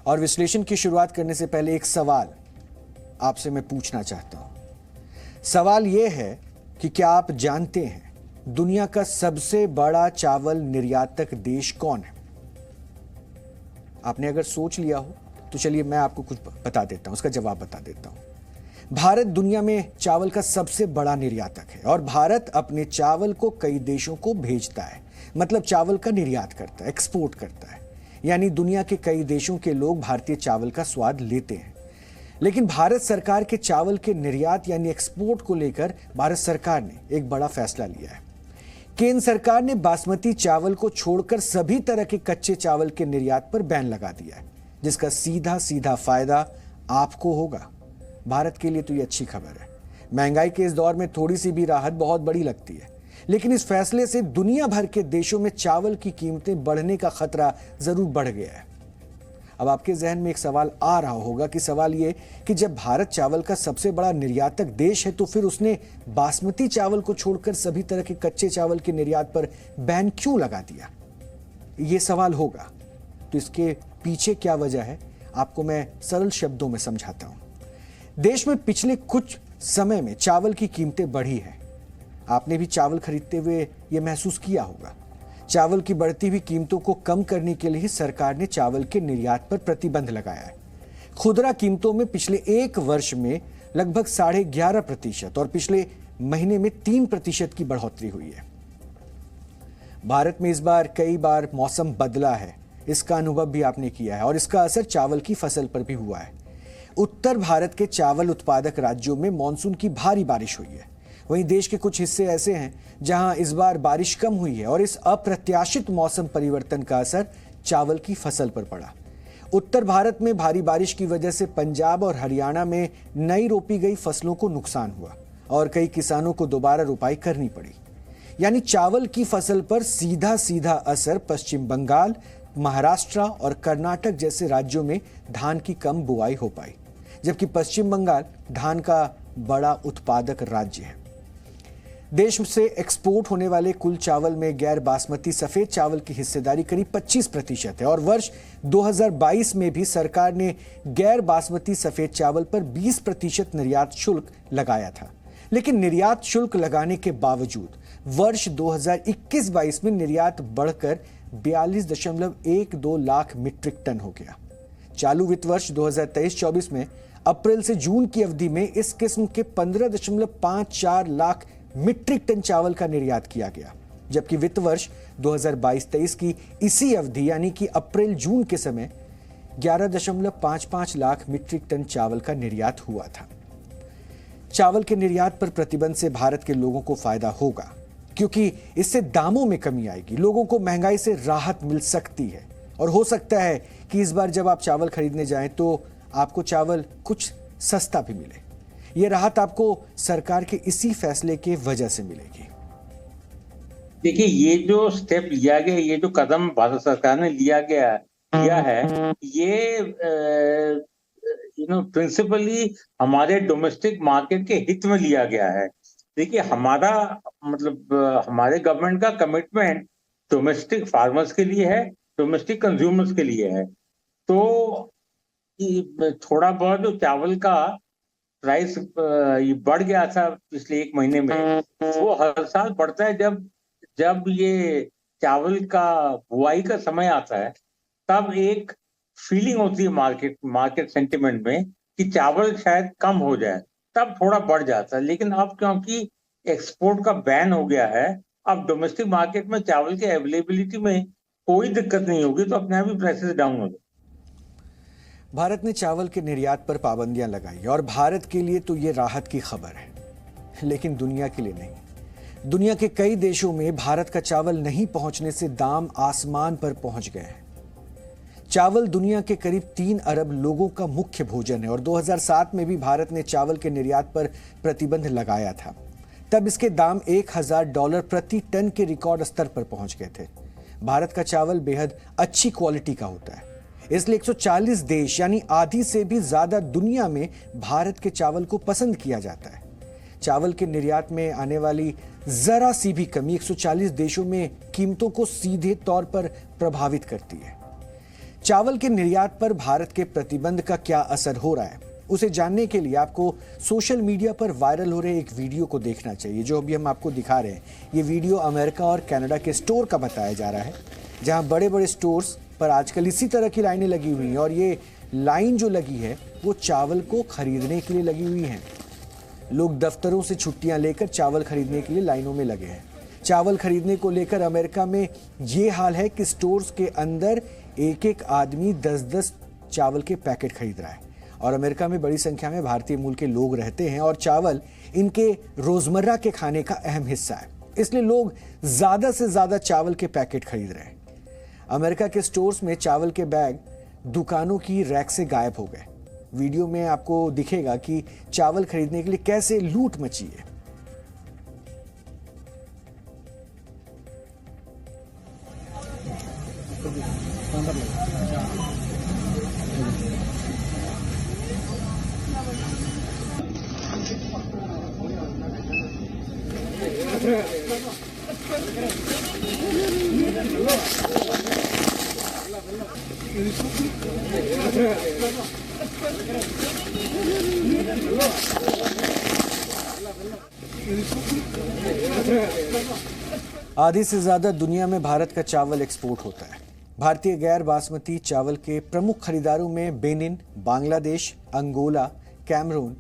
और विश्लेषण की शुरुआत करने से पहले एक सवाल आपसे मैं पूछना चाहता हूं। सवाल यह है कि क्या आप जानते हैं दुनिया का सबसे बड़ा चावल निर्यातक देश कौन है? आपने अगर सोच लिया हो तो चलिए मैं आपको कुछ बता देता हूं, उसका जवाब बता देता हूं। भारत दुनिया में चावल का सबसे बड़ा निर्यातक है और भारत अपने चावल को कई देशों को भेजता है, मतलब चावल का निर्यात करता है, एक्सपोर्ट करता है। यानी दुनिया के कई देशों के लोग भारतीय चावल का स्वाद लेते हैं। लेकिन भारत सरकार के चावल के निर्यात यानी एक्सपोर्ट को लेकर भारत सरकार ने एक बड़ा फैसला लिया है। केंद्र सरकार ने बासमती चावल को छोड़कर सभी तरह के कच्चे चावल के निर्यात पर बैन लगा दिया है, जिसका सीधा सीधा फायदा आपको होगा। भारत के लिए तो ये अच्छी खबर है। महंगाई के इस दौर में थोड़ी सी भी राहत बहुत बड़ी लगती है, लेकिन इस फैसले से दुनिया भर के देशों में चावल की कीमतें बढ़ने का खतरा जरूर बढ़ गया है। अब आपके जहन में एक सवाल आ रहा होगा कि सवाल ये कि जब भारत चावल का सबसे बड़ा निर्यातक देश है तो फिर उसने बासमती चावल को छोड़कर सभी तरह के कच्चे चावल के निर्यात पर बैन क्यों लगा दिया? ये सवाल होगा, तो इसके पीछे क्या वजह है आपको मैं सरल शब्दों में समझाता हूं। देश में पिछले कुछ समय में चावल की कीमतें बढ़ी है। आपने भी चावल खरीदते हुए यह महसूस किया होगा। चावल की बढ़ती हुई कीमतों को कम करने के लिए सरकार ने चावल के निर्यात पर प्रतिबंध लगाया है। खुदरा कीमतों में पिछले एक वर्ष में लगभग 11.5% और पिछले महीने में 3% की बढ़ोतरी हुई है। भारत में इस बार कई बार मौसम बदला है, इसका अनुभव भी आपने किया है और इसका असर चावल की फसल पर भी हुआ है। उत्तर भारत के चावल उत्पादक राज्यों में मानसून की भारी बारिश हुई है। वहीं देश के कुछ हिस्से ऐसे हैं जहां इस बार बारिश कम हुई है और इस अप्रत्याशित मौसम परिवर्तन का असर चावल की फसल पर पड़ा। उत्तर भारत में भारी बारिश की वजह से पंजाब और हरियाणा में नई रोपी गई फसलों को नुकसान हुआ और कई किसानों को दोबारा रोपाई करनी पड़ी। यानी चावल की फसल पर सीधा सीधा असर पश्चिम बंगाल, महाराष्ट्र और कर्नाटक जैसे राज्यों में धान की कम बुआई हो पाई, जबकि पश्चिम बंगाल धान का बड़ा उत्पादक राज्य है। देश से एक्सपोर्ट होने वाले कुल चावल में गैर बासमती सफेद चावल की हिस्सेदारी करीब 25% है और वर्ष 2022 में भी सरकार ने गैर बासमती सफेद चावल पर 20% निर्यात शुल्क लगाया था। लेकिन निर्यात शुल्क लगाने के बावजूद वर्ष 2021-22 में निर्यात बढ़कर 42.12 लाख मीट्रिक टन हो गया। चालू वित्त वर्ष 2023-24 में अप्रैल से जून की अवधि में इस किस्म के 15.54 लाख मीट्रिक टन चावल का निर्यात किया गया, जबकि वित्त वर्ष 2022-23 की इसी अवधि यानी कि अप्रैल जून के समय 11.55 लाख मीट्रिक टन चावल का निर्यात हुआ था। चावल के निर्यात पर प्रतिबंध से भारत के लोगों को फायदा होगा, क्योंकि इससे दामों में कमी आएगी, लोगों को महंगाई से राहत मिल सकती है और हो सकता है कि इस बार जब आप चावल खरीदने जाएं तो आपको चावल कुछ सस्ता भी मिले। यह राहत आपको सरकार के इसी फैसले के वजह से मिलेगी। देखिए, ये जो स्टेप लिया गया, ये जो कदम भारत सरकार ने लिया है, ये प्रिंसिपली हमारे डोमेस्टिक मार्केट के हित में लिया गया है। देखिए, हमारे गवर्नमेंट का कमिटमेंट डोमेस्टिक फार्मर्स के लिए है, डोमेस्टिक कंज्यूमर्स के लिए है। तो थोड़ा बहुत जो चावल का प्राइस बढ़ गया था पिछले एक महीने में, वो हर साल बढ़ता है। जब ये चावल का बुआई का समय आता है, तब एक फीलिंग होती है मार्केट सेंटिमेंट में कि चावल शायद कम हो जाए, तब थोड़ा बढ़ जाता है। लेकिन अब क्योंकि एक्सपोर्ट का बैन हो गया है, अब डोमेस्टिक मार्केट में चावल की अवेलेबिलिटी में कोई दिक्कत नहीं होगी, तो अपने आप ही प्राइसेस डाउन हो जाए। भारत ने चावल के निर्यात पर पाबंदियां लगाई और भारत के लिए तो ये राहत की खबर है, लेकिन दुनिया के लिए नहीं। दुनिया के कई देशों में भारत का चावल नहीं पहुंचने से दाम आसमान पर पहुंच गए हैं। चावल दुनिया के करीब 3 अरब लोगों का मुख्य भोजन है और 2007 में भी भारत ने चावल के निर्यात पर प्रतिबंध लगाया था। तब इसके दाम $1000 प्रति टन के रिकॉर्ड स्तर पर पहुंच गए थे। भारत का चावल बेहद अच्छी क्वालिटी का होता है, इसलिए 140 देश यानी आधी से भी ज्यादा दुनिया में भारत के चावल को पसंद किया जाता है। चावल के निर्यात में आने वाली जरा सी भी कमी 140 देशों में कीमतों को सीधे तौर पर प्रभावित करती है। चावल के निर्यात पर भारत के प्रतिबंध का क्या असर हो रहा है, उसे जानने के लिए आपको सोशल मीडिया पर वायरल हो रहे एक वीडियो को देखना चाहिए, जो अभी हम आपको दिखा रहे हैं। ये वीडियो अमेरिका और कनाडा के स्टोर का बताया जा रहा है, जहां बड़े बड़े स्टोर्स पर आजकल इसी तरह की लाइनें लगी हुई हैं, और ये लाइन जो लगी है वो चावल को खरीदने के लिए लगी हुई है। लोग दफ्तरों से छुट्टियां लेकर चावल खरीदने के लिए लाइनों में लगे हैं। चावल खरीदने को लेकर अमेरिका में ये हाल है कि स्टोर्स के अंदर एक एक आदमी 10-10 चावल के पैकेट खरीद रहा है। और अमेरिका में बड़ी संख्या में भारतीय मूल के लोग रहते हैं और चावल इनके रोजमर्रा के खाने का अहम हिस्सा है, इसलिए लोग ज्यादा से ज्यादा चावल के पैकेट खरीद रहे हैं। अमेरिका के स्टोर्स में चावल के बैग दुकानों की रैक से गायब हो गए। वीडियो में आपको दिखेगा कि चावल खरीदने के लिए कैसे लूट मची है। आधी से ज्यादा दुनिया में भारत का चावल एक्सपोर्ट होता है। भारतीय गैर बासमती चावल के प्रमुख खरीदारों में Benin, Bangladesh, Angola, Cameroon,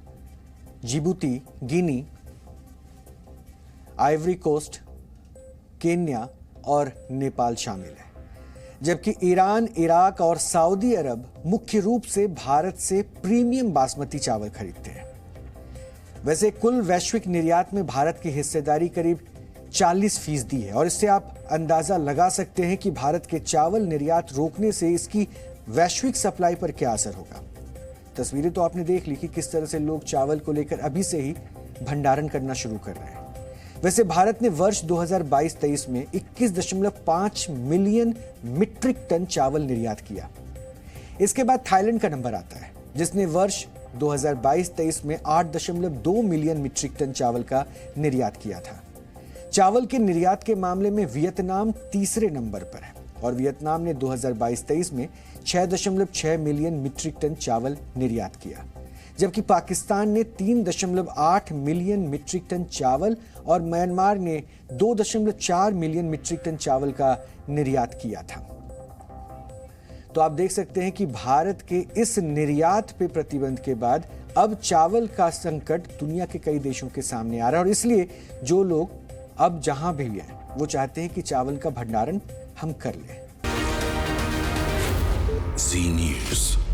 Djibouti, Guinea, Ivory Coast, Kenya और नेपाल शामिल है, जबकि ईरान, इराक और सऊदी अरब मुख्य रूप से भारत से प्रीमियम बासमती चावल खरीदते हैं। वैसे कुल वैश्विक निर्यात में भारत की हिस्सेदारी करीब 40% है, और इससे आप अंदाजा लगा सकते हैं कि भारत के चावल निर्यात रोकने से इसकी वैश्विक सप्लाई पर क्या असर होगा। तस्वीरें तो आपने देख ली कि किस तरह से लोग चावल को लेकर अभी से ही भंडारण करना शुरू कर रहे हैं। वैसे भारत ने वर्ष 2022-23 में 21.5 मिलियन मीट्रिक टन चावल निर्यात किया। इसके बाद थाईलैंड का नंबर आता है, जिसने वर्ष 2022-23 में 8.2 मिलियन मीट्रिक टन चावल का निर्यात किया था। चावल के निर्यात के मामले में वियतनाम तीसरे नंबर पर है, और वियतनाम ने 2022-23 में 6.6 मिलियन मीट्रिक टन चावल निर्यात किया, जबकि पाकिस्तान ने 3.8 मिलियन मीट्रिक टन चावल और म्यांमार ने 2.4 मिलियन मीट्रिक टन चावल का निर्यात किया था। तो आप देख सकते हैं कि भारत के इस निर्यात पे प्रतिबंध के बाद अब चावल का संकट दुनिया के कई देशों के सामने आ रहा है, और इसलिए जो लोग अब जहां भी हैं वो चाहते हैं कि चावल का भंडारण हम कर लें। जी न्यूज़।